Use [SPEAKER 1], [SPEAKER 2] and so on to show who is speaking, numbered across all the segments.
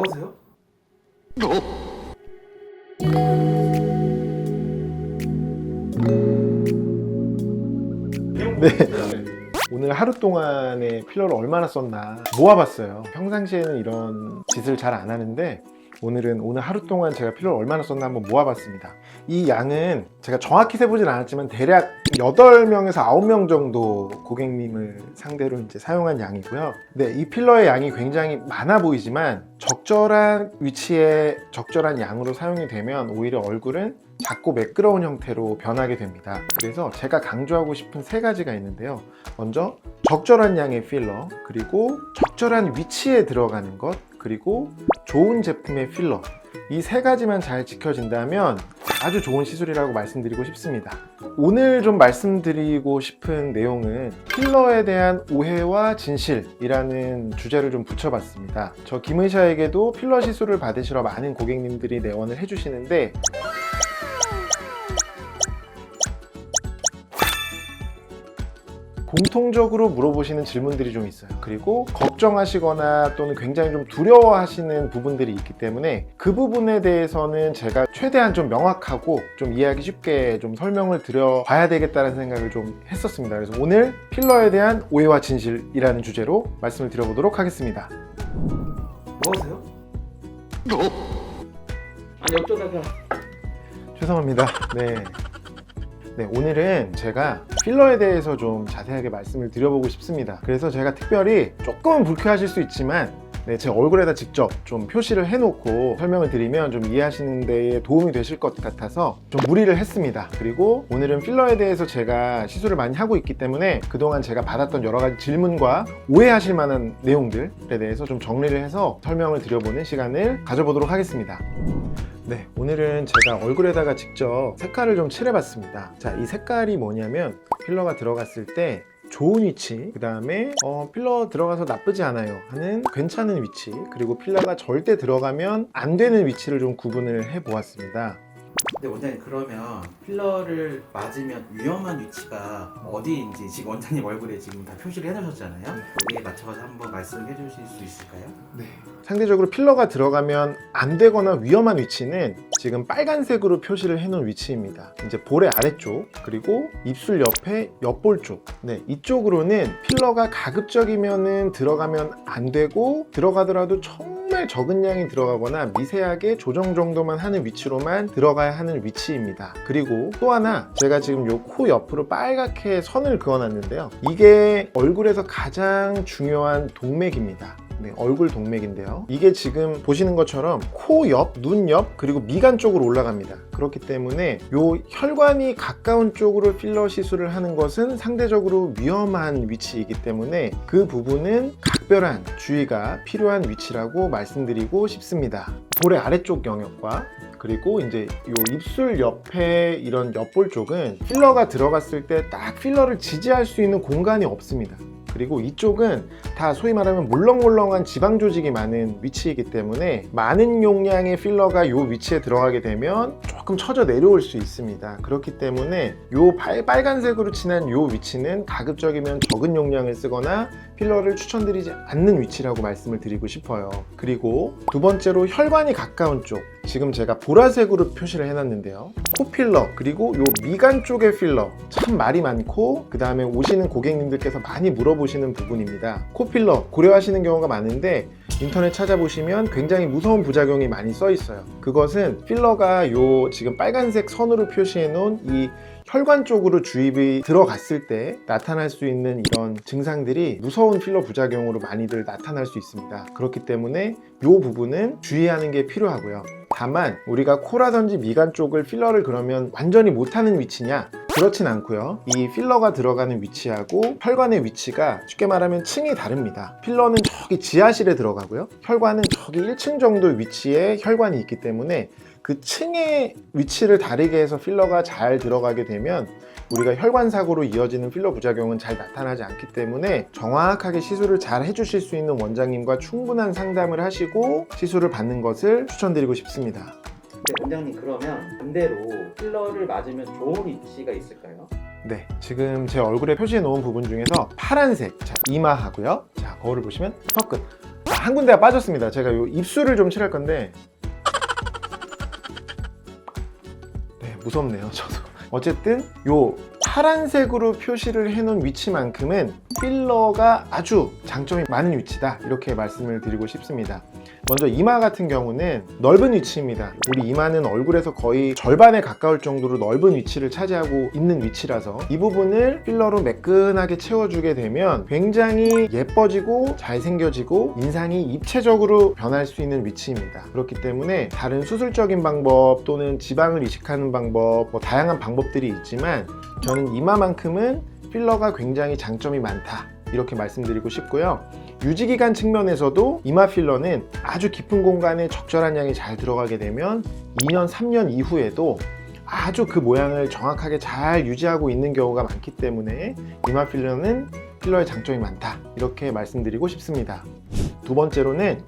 [SPEAKER 1] 뭐 하세요?
[SPEAKER 2] 네. 오늘 하루 동안에 필러를 얼마나 썼나 모아봤어요. 평상시에는 이런 짓을 잘 안 하는데 오늘 하루 동안 제가 필러를 얼마나 썼나 한번 모아봤습니다. 이 양은 제가 정확히 세보진 않았지만 대략 8명에서 9명 정도 고객님을 상대로 이제 사용한 양이고요. 네, 이 필러의 양이 굉장히 많아 보이지만 적절한 위치에 적절한 양으로 사용이 되면 오히려 얼굴은 작고 매끄러운 형태로 변하게 됩니다. 그래서 제가 강조하고 싶은 3가지가 있는데요. 먼저 적절한 양의 필러, 그리고 적절한 위치에 들어가는 것, 그리고 좋은 제품의 필러, 이 3가지만 잘 지켜진다면 아주 좋은 시술이라고 말씀드리고 싶습니다. 오늘 좀 말씀드리고 싶은 내용은 필러에 대한 오해와 진실이라는 주제를 좀 붙여봤습니다. 저 김의사에게도 필러 시술을 받으시러 많은 고객님들이 내원을 해주시는데 공통적으로 물어보시는 질문들이 좀 있어요. 그리고 걱정하시거나 또는 굉장히 좀 두려워하시는 부분들이 있기 때문에 그 부분에 대해서는 제가 최대한 좀 명확하고 좀 이해하기 쉽게 좀 설명을 드려봐야 되겠다는 생각을 좀 했었습니다. 그래서 오늘 필러에 대한 오해와 진실이라는 주제로 말씀을 드려보도록 하겠습니다.
[SPEAKER 1] 뭐 하세요? 아니 어쩌다가
[SPEAKER 2] 죄송합니다. 네, 오늘은 제가 필러에 대해서 좀 자세하게 말씀을 드려보고 싶습니다. 그래서 제가 특별히 조금은 불쾌하실 수 있지만 제 얼굴에다 직접 좀 표시를 해놓고 설명을 드리면 좀 이해하시는 데에 도움이 되실 것 같아서 좀 무리를 했습니다. 그리고 오늘은 필러에 대해서 제가 시술을 많이 하고 있기 때문에 그동안 제가 받았던 여러 가지 질문과 오해하실 만한 내용들에 대해서 좀 정리를 해서 설명을 드려보는 시간을 가져보도록 하겠습니다. 네, 오늘은 제가 얼굴에다가 직접 색깔을 좀 칠해봤습니다. 자, 이 색깔이 뭐냐면 필러가 들어갔을 때 좋은 위치, 그 다음에 필러 들어가서 나쁘지 않아요 하는 괜찮은 위치, 그리고 필러가 절대 들어가면 안 되는 위치를 좀 구분을 해보았습니다.
[SPEAKER 1] 근데 원장님 그러면 필러를 맞으면 위험한 위치가 어디인지 지금 원장님 얼굴에 지금 다 표시를 해놓으셨잖아요. 여기에 맞춰서 한번 말씀해 주실 수 있을까요?
[SPEAKER 2] 네. 상대적으로 필러가 들어가면 안 되거나 위험한 위치는 지금 빨간색으로 표시를 해놓은 위치입니다. 이제 볼의 아래쪽, 그리고 입술 옆에 옆볼 쪽, 이쪽으로는 필러가 가급적이면은 들어가면 안 되고 들어가더라도 정말 적은 양이 들어가거나 미세하게 조정 정도만 하는 위치로만 들어가야 하는 위치입니다. 그리고 또 하나, 제가 지금 요 코 옆으로 빨갛게 선을 그어놨는데요. 이게 얼굴에서 가장 중요한 동맥입니다. 얼굴 동맥인데요. 이게 지금 보시는 것처럼 코 옆, 눈 옆, 그리고 미간 쪽으로 올라갑니다. 그렇기 때문에 요 혈관이 가까운 쪽으로 필러 시술을 하는 것은 상대적으로 위험한 위치이기 때문에 그 부분은 각별한 주의가 필요한 위치라고 말씀드리고 싶습니다. 볼의 아래쪽 영역과 그리고 이제 요 입술 옆에 이런 옆볼 쪽은 필러가 들어갔을 때 딱 필러를 지지할 수 있는 공간이 없습니다. 그리고 이쪽은 다 소위 말하면 물렁물렁한 지방 조직이 많은 위치이기 때문에 많은 용량의 필러가 이 위치에 들어가게 되면 조금 처져 내려올 수 있습니다. 그렇기 때문에 이 빨간색으로 칠한 이 위치는 가급적이면 적은 용량을 쓰거나 필러를 추천드리지 않는 위치라고 말씀을 드리고 싶어요. 그리고 두 번째로 혈관이 가까운 쪽, 지금 제가 보라색으로 표시를 해놨는데요. 코 필러, 그리고 요 미간 쪽의 필러, 참 말이 많고 그 다음에 오시는 고객님들께서 많이 물어보시는 부분입니다. 코 필러 고려하시는 경우가 많은데 인터넷 찾아보시면 굉장히 무서운 부작용이 많이 써 있어요. 그것은 필러가 요 지금 빨간색 선으로 표시해 놓은 이 혈관 쪽으로 주입이 들어갔을 때 나타날 수 있는 이런 증상들이 무서운 필러 부작용으로 많이들 나타날 수 있습니다. 그렇기 때문에 이 부분은 주의하는 게 필요하고요. 다만 우리가 코라든지 미간 쪽을 필러를 그러면 완전히 못하는 위치냐? 그렇진 않고요. 이 필러가 들어가는 위치하고 혈관의 위치가 쉽게 말하면 층이 다릅니다. 필러는 저기 지하실에 들어가고요. 혈관은 저기 1층 정도 위치에 혈관이 있기 때문에 그 층의 위치를 다르게 해서 필러가 잘 들어가게 되면 우리가 혈관 사고로 이어지는 필러 부작용은 잘 나타나지 않기 때문에 정확하게 시술을 잘 해주실 수 있는 원장님과 충분한 상담을 하시고 시술을 받는 것을 추천드리고 싶습니다.
[SPEAKER 1] 네, 원장님 그러면 반대로 필러를 맞으면 좋은 위치가 있을까요?
[SPEAKER 2] 네, 지금 제 얼굴에 표시해 놓은 부분 중에서 파란색, 자, 이마하고요. 자, 거울을 보시면 턱끝. 한 군데가 빠졌습니다. 제가 요 입술을 좀 칠할 건데 네, 무섭네요. 저도. 어쨌든 요 파란색으로 표시를 해놓은 위치만큼은 필러가 아주 장점이 많은 위치다, 이렇게 말씀을 드리고 싶습니다. 먼저 이마 같은 경우는 넓은 위치입니다. 우리 이마는 얼굴에서 거의 절반에 가까울 정도로 넓은 위치를 차지하고 있는 위치라서 이 부분을 필러로 매끈하게 채워주게 되면 굉장히 예뻐지고 잘생겨지고 인상이 입체적으로 변할 수 있는 위치입니다. 그렇기 때문에 다른 수술적인 방법 또는 지방을 이식하는 방법, 다양한 방법들이 있지만 저는 이마만큼은 필러가 굉장히 장점이 많다, 이렇게 말씀드리고 싶고요. 유지기간 측면에서도 이마 필러는 아주 깊은 공간에 적절한 양이 잘 들어가게 되면 2년, 3년 이후에도 아주 그 모양을 정확하게 잘 유지하고 있는 경우가 많기 때문에 이마 필러는 필러의 장점이 많다, 이렇게 말씀드리고 싶습니다. 두 번째로는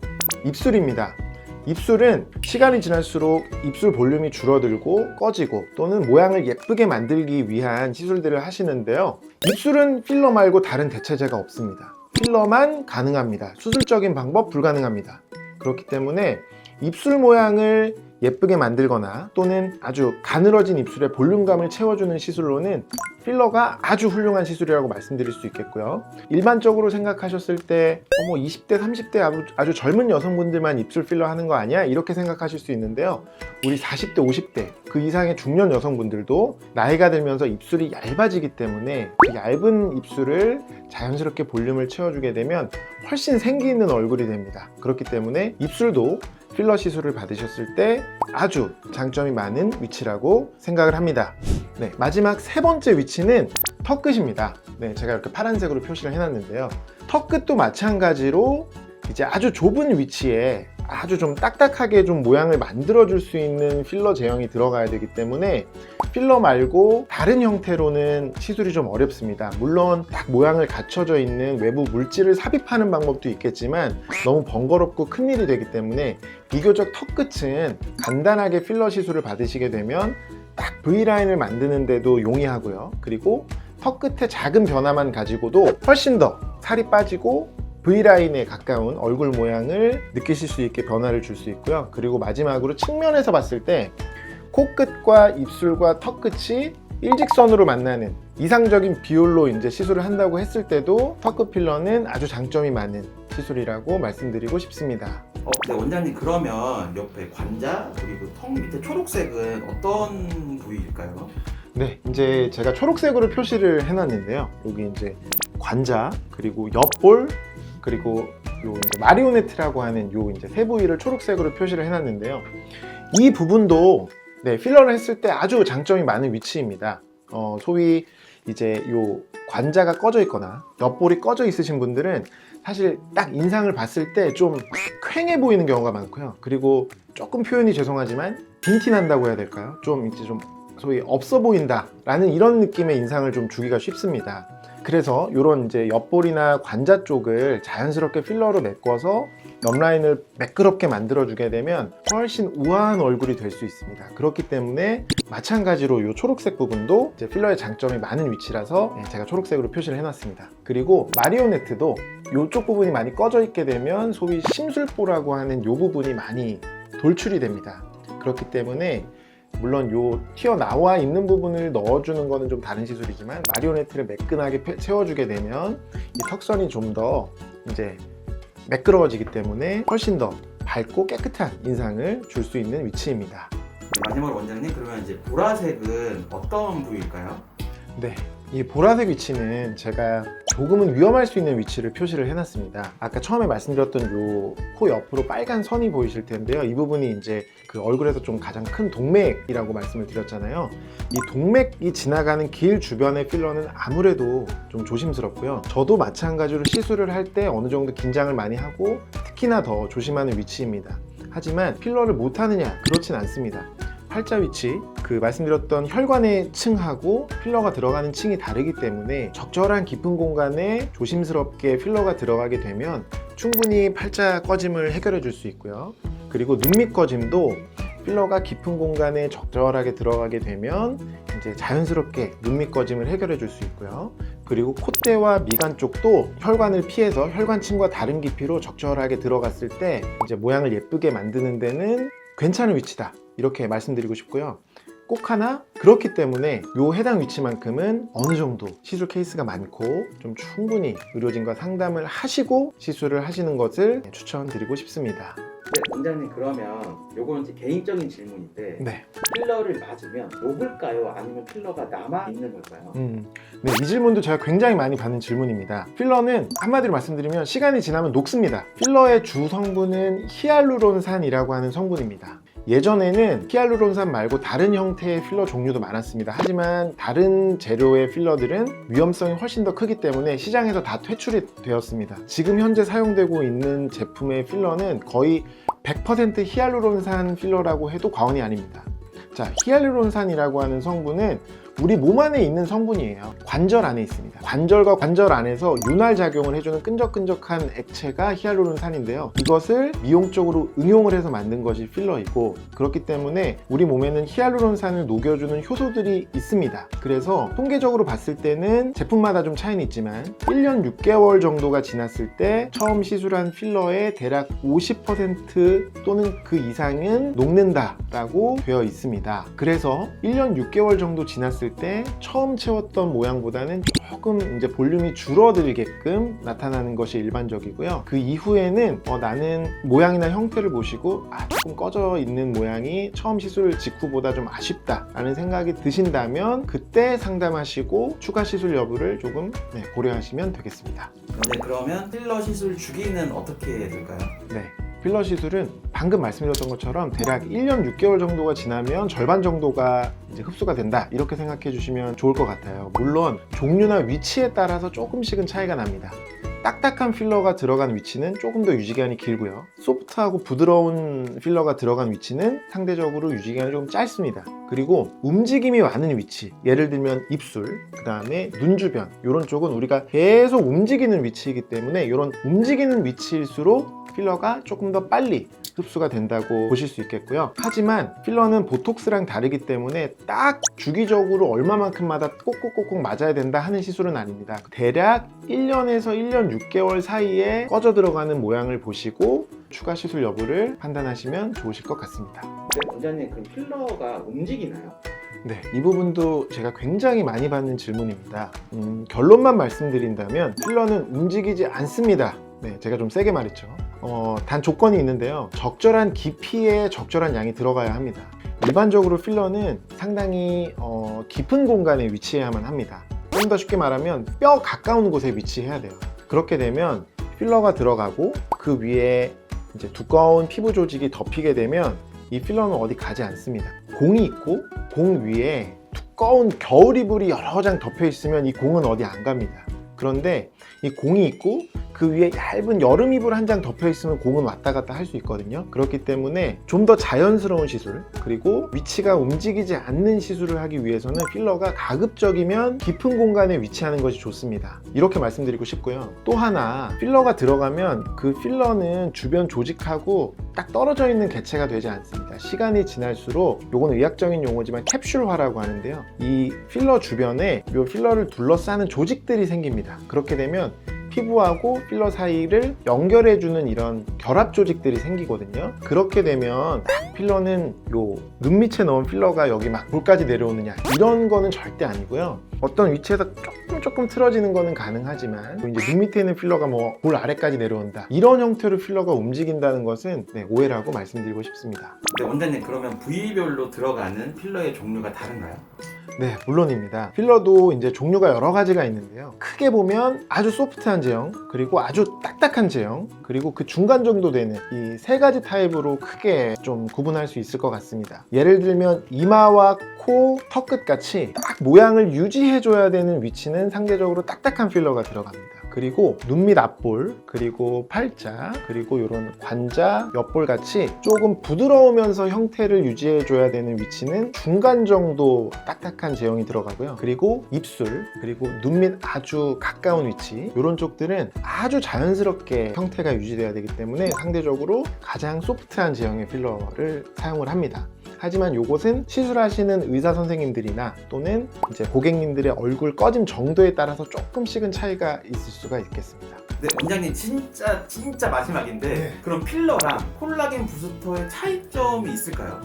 [SPEAKER 2] 입술입니다. 입술은 시간이 지날수록 입술 볼륨이 줄어들고 꺼지고 또는 모양을 예쁘게 만들기 위한 시술들을 하시는데요. 입술은 필러 말고 다른 대체제가 없습니다. 필러만 가능합니다. 수술적인 방법 불가능합니다. 그렇기 때문에 입술 모양을 예쁘게 만들거나 또는 아주 가늘어진 입술에 볼륨감을 채워주는 시술로는 필러가 아주 훌륭한 시술이라고 말씀드릴 수 있겠고요. 일반적으로 생각하셨을 때 20대, 30대 아주 젊은 여성분들만 입술 필러 하는 거 아니야? 이렇게 생각하실 수 있는데요. 우리 40대, 50대 그 이상의 중년 여성분들도 나이가 들면서 입술이 얇아지기 때문에 그 얇은 입술을 자연스럽게 볼륨을 채워주게 되면 훨씬 생기 있는 얼굴이 됩니다. 그렇기 때문에 입술도 필러 시술을 받으셨을 때 아주 장점이 많은 위치라고 생각을 합니다. 네, 마지막 세 번째 위치는 턱끝입니다. 네, 제가 이렇게 파란색으로 표시를 해놨는데요. 턱끝도 마찬가지로 이제 아주 좁은 위치에 아주 좀 딱딱하게 좀 모양을 만들어줄 수 있는 필러 제형이 들어가야 되기 때문에 필러 말고 다른 형태로는 시술이 좀 어렵습니다. 물론 딱 모양을 갖춰져 있는 외부 물질을 삽입하는 방법도 있겠지만 너무 번거롭고 큰일이 되기 때문에 비교적 턱끝은 간단하게 필러 시술을 받으시게 되면 딱 V라인을 만드는 데도 용이하고요. 그리고 턱끝의 작은 변화만 가지고도 훨씬 더 살이 빠지고 V라인에 가까운 얼굴 모양을 느끼실 수 있게 변화를 줄 수 있고요. 그리고 마지막으로 측면에서 봤을 때 코끝과 입술과 턱끝이 일직선으로 만나는 이상적인 비율로 이제 시술을 한다고 했을 때도 턱끝 필러는 아주 장점이 많은 시술이라고 말씀드리고 싶습니다.
[SPEAKER 1] 네, 원장님, 그러면 옆에 관자 그리고 턱 밑에 초록색은 어떤 부위일까요?
[SPEAKER 2] 네, 이제 제가 초록색으로 표시를 해놨는데요. 여기 이제 관자 그리고 옆볼 그리고 요 이제 마리오네트라고 하는 요 이제 세 부위를 초록색으로 표시를 해놨는데요. 이 부분도 네, 필러를 했을 때 아주 장점이 많은 위치입니다. 소위 이제 요 관자가 꺼져 있거나 옆볼이 꺼져 있으신 분들은 사실 딱 인상을 봤을 때 좀 퀭해 보이는 경우가 많고요. 그리고 조금 표현이 죄송하지만 빈티난다고 해야 될까요? 좀 이제 좀 소위 없어 보인다 라는 이런 느낌의 인상을 좀 주기가 쉽습니다. 그래서 이런 이제 옆볼이나 관자 쪽을 자연스럽게 필러로 메꿔서 옆라인을 매끄럽게 만들어주게 되면 훨씬 우아한 얼굴이 될 수 있습니다. 그렇기 때문에 마찬가지로 이 초록색 부분도 이제 필러의 장점이 많은 위치라서 제가 초록색으로 표시를 해놨습니다. 그리고 마리오네트도 이쪽 부분이 많이 꺼져 있게 되면 소위 심술보라고 하는 이 부분이 많이 돌출이 됩니다. 그렇기 때문에 물론 요 튀어나와 있는 부분을 넣어주는 거는 좀 다른 시술이지만 마리오네트를 매끈하게 채워주게 되면 이 턱선이 좀 더 이제 매끄러워지기 때문에 훨씬 더 밝고 깨끗한 인상을 줄 수 있는 위치입니다.
[SPEAKER 1] 마지막으로 원장님, 그러면 이제 보라색은 어떤 부위일까요?
[SPEAKER 2] 네, 이 보라색 위치는 제가 조금은 위험할 수 있는 위치를 표시를 해놨습니다. 아까 처음에 말씀드렸던 요 코 옆으로 빨간 선이 보이실 텐데요. 이 부분이 이제 그 얼굴에서 좀 가장 큰 동맥이라고 말씀을 드렸잖아요. 이 동맥이 지나가는 길 주변의 필러는 아무래도 좀 조심스럽고요. 저도 마찬가지로 시술을 할 때 어느 정도 긴장을 많이 하고 특히나 더 조심하는 위치입니다. 하지만 필러를 못하느냐? 그렇진 않습니다. 팔자 위치, 그 말씀드렸던 혈관의 층하고 필러가 들어가는 층이 다르기 때문에 적절한 깊은 공간에 조심스럽게 필러가 들어가게 되면 충분히 팔자 꺼짐을 해결해 줄 수 있고요. 그리고 눈 밑 꺼짐도 필러가 깊은 공간에 적절하게 들어가게 되면 이제 자연스럽게 눈 밑 꺼짐을 해결해 줄 수 있고요. 그리고 콧대와 미간 쪽도 혈관을 피해서 혈관층과 다른 깊이로 적절하게 들어갔을 때 이제 모양을 예쁘게 만드는 데는 괜찮은 위치다, 이렇게 말씀드리고 싶고요. 꼭 하나, 그렇기 때문에 요 해당 위치만큼은 어느 정도 시술 케이스가 많고 좀 충분히 의료진과 상담을 하시고 시술을 하시는 것을 추천드리고 싶습니다.
[SPEAKER 1] 네, 원장님 그러면 요건 이제 개인적인 질문인데
[SPEAKER 2] 네.
[SPEAKER 1] 필러를 맞으면 녹을까요? 아니면 필러가 남아 있는 걸까요?
[SPEAKER 2] 네, 이 질문도 제가 굉장히 많이 받는 질문입니다. 필러는 한마디로 말씀드리면 시간이 지나면 녹습니다. 필러의 주 성분은 히알루론산이라고 하는 성분입니다. 예전에는 히알루론산 말고 다른 형태의 필러 종류도 많았습니다. 하지만 다른 재료의 필러들은 위험성이 훨씬 더 크기 때문에 시장에서 다 퇴출이 되었습니다. 지금 현재 사용되고 있는 제품의 필러는 거의 100% 히알루론산 필러라고 해도 과언이 아닙니다. 자, 히알루론산이라고 하는 성분은 우리 몸 안에 있는 성분이에요. 관절 안에 있습니다. 관절과 관절 안에서 윤활 작용을 해주는 끈적끈적한 액체가 히알루론산인데요. 이것을 미용적으로 응용을 해서 만든 것이 필러이고, 그렇기 때문에 우리 몸에는 히알루론산을 녹여주는 효소들이 있습니다. 그래서 통계적으로 봤을 때는 제품마다 좀 차이는 있지만 1년 6개월 정도가 지났을 때 처음 시술한 필러의 대략 50% 또는 그 이상은 녹는다라고 되어 있습니다. 그래서 1년 6개월 정도 지났을 때 처음 채웠던 모양보다는 조금 이제 볼륨이 줄어들게끔 나타나는 것이 일반적이고요. 그 이후에는 나는 모양이나 형태를 보시고 조금 꺼져 있는 모양이 처음 시술 직후보다 좀 아쉽다 라는 생각이 드신다면 그때 상담하시고 추가 시술 여부를 조금 고려하시면 되겠습니다.
[SPEAKER 1] 네, 그러면 필러 시술 주기는 어떻게 될까요?
[SPEAKER 2] 네. 필러 시술은 방금 말씀드렸던 것처럼 대략 1년 6개월 정도가 지나면 절반 정도가 이제 흡수가 된다, 이렇게 생각해 주시면 좋을 것 같아요. 물론 종류나 위치에 따라서 조금씩은 차이가 납니다. 딱딱한 필러가 들어간 위치는 조금 더 유지기간이 길고요. 소프트하고 부드러운 필러가 들어간 위치는 상대적으로 유지기간이 좀 짧습니다. 그리고 움직임이 많은 위치, 예를 들면 입술, 그 다음에 눈 주변, 이런 쪽은 우리가 계속 움직이는 위치이기 때문에 이런 움직이는 위치일수록 필러가 조금 더 빨리 흡수가 된다고 보실 수 있겠고요. 하지만 필러는 보톡스랑 다르기 때문에 딱 주기적으로 얼마만큼마다 꼭꼭꼭꼭 맞아야 된다 하는 시술은 아닙니다. 대략 1년에서 1년 6개월 사이에 꺼져 들어가는 모양을 보시고 추가 시술 여부를 판단하시면 좋으실 것 같습니다.
[SPEAKER 1] 네, 원장님 그럼 필러가 움직이나요?
[SPEAKER 2] 네, 이 부분도 제가 굉장히 많이 받는 질문입니다. 결론만 말씀드린다면 필러는 움직이지 않습니다. 네, 제가 좀 세게 말했죠. 단 조건이 있는데요. 적절한 깊이에 적절한 양이 들어가야 합니다. 일반적으로 필러는 상당히 깊은 공간에 위치해야만 합니다. 좀 더 쉽게 말하면 뼈 가까운 곳에 위치해야 돼요. 그렇게 되면 필러가 들어가고 그 위에 이제 두꺼운 피부 조직이 덮이게 되면 이 필러는 어디 가지 않습니다. 공이 있고 공 위에 두꺼운 겨울 이불이 여러 장 덮여 있으면 이 공은 어디 안 갑니다. 그런데 이 공이 있고 그 위에 얇은 여름 이불 한 장 덮여 있으면 공은 왔다 갔다 할 수 있거든요. 그렇기 때문에 좀 더 자연스러운 시술, 그리고 위치가 움직이지 않는 시술을 하기 위해서는 필러가 가급적이면 깊은 공간에 위치하는 것이 좋습니다. 이렇게 말씀드리고 싶고요. 또 하나, 필러가 들어가면 그 필러는 주변 조직하고 딱 떨어져 있는 개체가 되지 않습니다. 시간이 지날수록, 요건 의학적인 용어지만 캡슐화라고 하는데요. 이 필러 주변에 이 필러를 둘러싸는 조직들이 생깁니다. 그렇게 되면 피부하고 필러 사이를 연결해주는 이런 결합 조직들이 생기거든요. 그렇게 되면 필러는 요 눈 밑에 넣은 필러가 여기 막 볼까지 내려오느냐, 이런 거는 절대 아니고요. 어떤 위치에서 조금 틀어지는 거는 가능하지만 이제 눈 밑에 있는 필러가 뭐 볼 아래까지 내려온다, 이런 형태로 필러가 움직인다는 것은 오해라고 말씀드리고 싶습니다.
[SPEAKER 1] 네, 원장님 그러면 부위별로 들어가는 필러의 종류가 다른가요?
[SPEAKER 2] 네, 물론입니다. 필러도 이제 종류가 여러 가지가 있는데요. 크게 보면 아주 소프트한 제형, 그리고 아주 딱딱한 제형, 그리고 그 중간 정도 되는 이 세 가지 타입으로 크게 좀 구분할 수 있을 것 같습니다. 예를 들면 이마와 코, 턱끝 같이 딱 모양을 유지해줘야 되는 위치는 상대적으로 딱딱한 필러가 들어갑니다. 그리고 눈 밑 앞볼, 그리고 팔자, 그리고 이런 관자, 옆볼 같이 조금 부드러우면서 형태를 유지해줘야 되는 위치는 중간 정도 딱딱한 제형이 들어가고요. 그리고 입술, 그리고 눈 밑 아주 가까운 위치, 이런 쪽들은 아주 자연스럽게 형태가 유지돼야 되기 때문에 상대적으로 가장 소프트한 제형의 필러를 사용을 합니다. 하지만 요것은 시술하시는 의사 선생님들이나 또는 이제 고객님들의 얼굴 꺼짐 정도에 따라서 조금씩은 차이가 있을 수가 있겠습니다.
[SPEAKER 1] 네, 원장님 진짜 마지막인데
[SPEAKER 2] 네.
[SPEAKER 1] 그럼 필러랑 콜라겐 부스터의 차이점이 있을까요?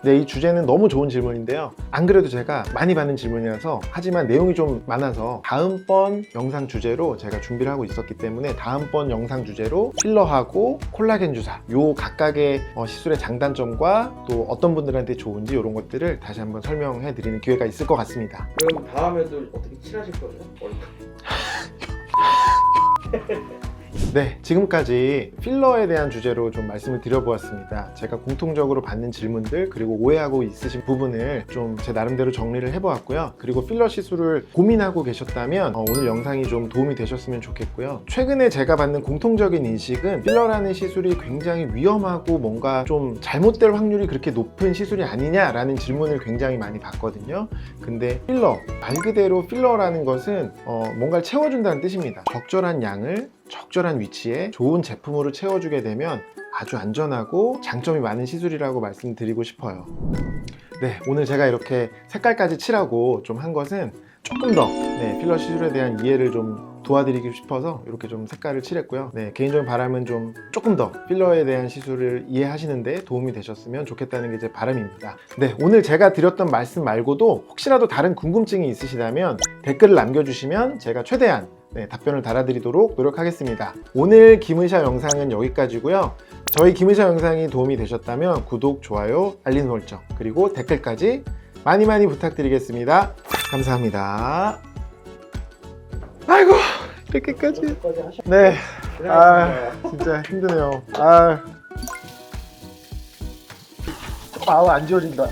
[SPEAKER 2] 네, 이 주제는 너무 좋은 질문인데요. 안 그래도 제가 많이 받는 질문이라서, 하지만 내용이 좀 많아서 다음번 영상 주제로 제가 준비를 하고 있었기 때문에 다음번 영상 주제로 필러하고 콜라겐 주사 요 각각의 시술의 장단점과 또 어떤 분들한테 좋은지 이런 것들을 다시 한번 설명해 드리는 기회가 있을 것 같습니다.
[SPEAKER 3] 그럼 다음에도 어떻게 칠하실 거죠? 얼굴.
[SPEAKER 2] 네, 지금까지 필러에 대한 주제로 좀 말씀을 드려보았습니다. 제가 공통적으로 받는 질문들 그리고 오해하고 있으신 부분을 좀 제 나름대로 정리를 해보았고요. 그리고 필러 시술을 고민하고 계셨다면 오늘 영상이 좀 도움이 되셨으면 좋겠고요. 최근에 제가 받는 공통적인 인식은 필러라는 시술이 굉장히 위험하고 뭔가 좀 잘못될 확률이 그렇게 높은 시술이 아니냐라는 질문을 굉장히 많이 받거든요. 근데 필러, 말 그대로 필러라는 것은 뭔가를 채워준다는 뜻입니다. 적절한 양을 적절한 위치에 좋은 제품으로 채워주게 되면 아주 안전하고 장점이 많은 시술이라고 말씀드리고 싶어요. 네, 오늘 제가 이렇게 색깔까지 칠하고 좀 한 것은 조금 더 필러 시술에 대한 이해를 좀 도와드리고 싶어서 이렇게 좀 색깔을 칠했고요. 네, 개인적인 바람은 좀 조금 더 필러에 대한 시술을 이해하시는데 도움이 되셨으면 좋겠다는 게 제 바람입니다. 네, 오늘 제가 드렸던 말씀 말고도 혹시라도 다른 궁금증이 있으시다면 댓글을 남겨주시면 제가 최대한 답변을 달아드리도록 노력하겠습니다. 오늘 김의샤 영상은 여기까지고요. 저희 김의샤 영상이 도움이 되셨다면 구독, 좋아요, 알림 설정 그리고 댓글까지 많이 부탁드리겠습니다. 감사합니다. 아이고, 이렇게까지. 네. 진짜 힘드네요. 아우, 안 지워진다.